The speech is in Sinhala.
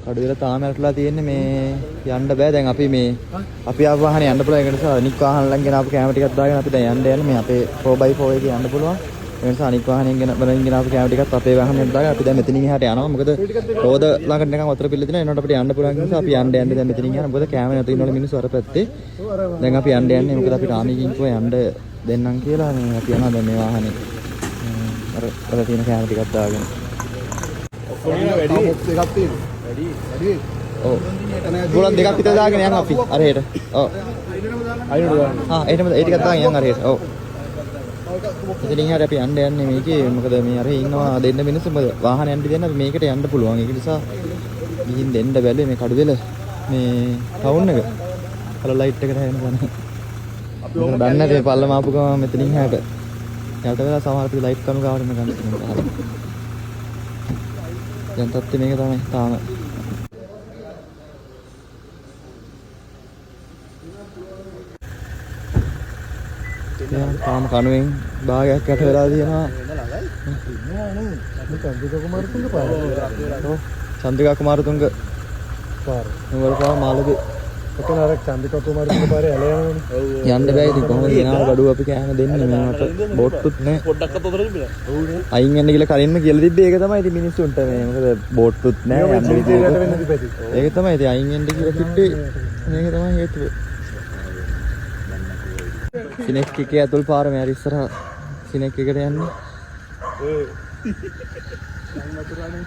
කඩුවෙල තාම ඇටලා තියෙන්නේ මේ යන්න බෑ දැන් අපි ආව වාහනේ යන්න පුළුවන් ඒ නිසා අනික් වාහන ළඟ ගෙන ආපු කැම ටිකක් දාගෙන අපි දැන් යන්න මේ අපේ 4x4 එකේ යන්න පුළුවන් ඒ නිසා අනික් වාහනෙන් ගෙන ආපු කැම ටිකත් අපේ වාහනේට දාගෙන අපි දැන් මෙතනින් එහාට යනවා මොකද රෝද ළඟට නිකන් වතුර පිල්ල දිනවා එනකොට අපිට යන්න පුළුවන් නිසා අපි යන්න දැන් මෙතනින් යනවා මොකද කැම නැතු ඉන්නවල මිනිස්සු අර පැත්තේ දැන් අපි යන්නේ මොකද අපිට ආමිකින් කිව්වා යන්න දෙන්නම් කියලා මේ අපි යනවා දැන් මේ වාහනේ අර තියෙන කැම ටිකක් දාගෙන වැඩි ඔව් ගෝලන් දෙකක් විතර දාගෙන යන් අපි අරහෙට ඔව් ඒ ටිකක් දාගෙන යන් අරහෙට ඔව් ඉතින් ඉහාට අපි යන්නේ මේකේ මොකද මේ අරහෙ ඉන්නවා දෙන්න මිනිස්සු මොකද වාහන යන්න දෙන්න අපි මේකට යන්න පුළුවන් ඒක නිසා ගිහින් දෙන්න බැලුවේ මේ කඩුවෙල මේ ටවුන් එක කලර් ලයිට් එකට හැරෙන ගන්න අපි ඔන්න දන්නේ නැහැ පල්ලම ආපු ගම මෙතනින් එහාට යට වෙලා සමහර අපි ලයිට් කණු ගාවට යන ගන්න දැන් තත්ත්වය මේක තමයි තාම තාම කණුවෙන් භාගයක් යට වෙලා තියෙනවා චන්ද්‍රිකා කුමාරතුංග පාර නුවර පාර මාළගේ එතන අර චන්ද්‍රිකා කුමාරතුංග පාරේ ඇල යනවනේ යන්න බෑ ඉතින් කොහොමද ගෙනාව බඩුව අපි කෑම දෙන්නේ මේකට බෝට්ටුත් නැහැ පොඩ්ඩක් අතතර තිබුණා අයින් යන්න කියලා කලින්ම කියලා තිබ්බේ ඒක තමයි ඉතින් මිනිස්සුන්ට මේ මොකද බෝට්ටුත් නැහැ යන්න විදිහකට වෙන්න තිබෙති ඒක තමයි ඉතින් අයින් යන්න කියලා තිබ්බේ මේක තමයි හේතුව සිනෙක් එකේ ඇතුල් පාර මේ හරි ඉස්සරහ සිනෙක් එකට යන්නේ ඔය සම්මතුරානේ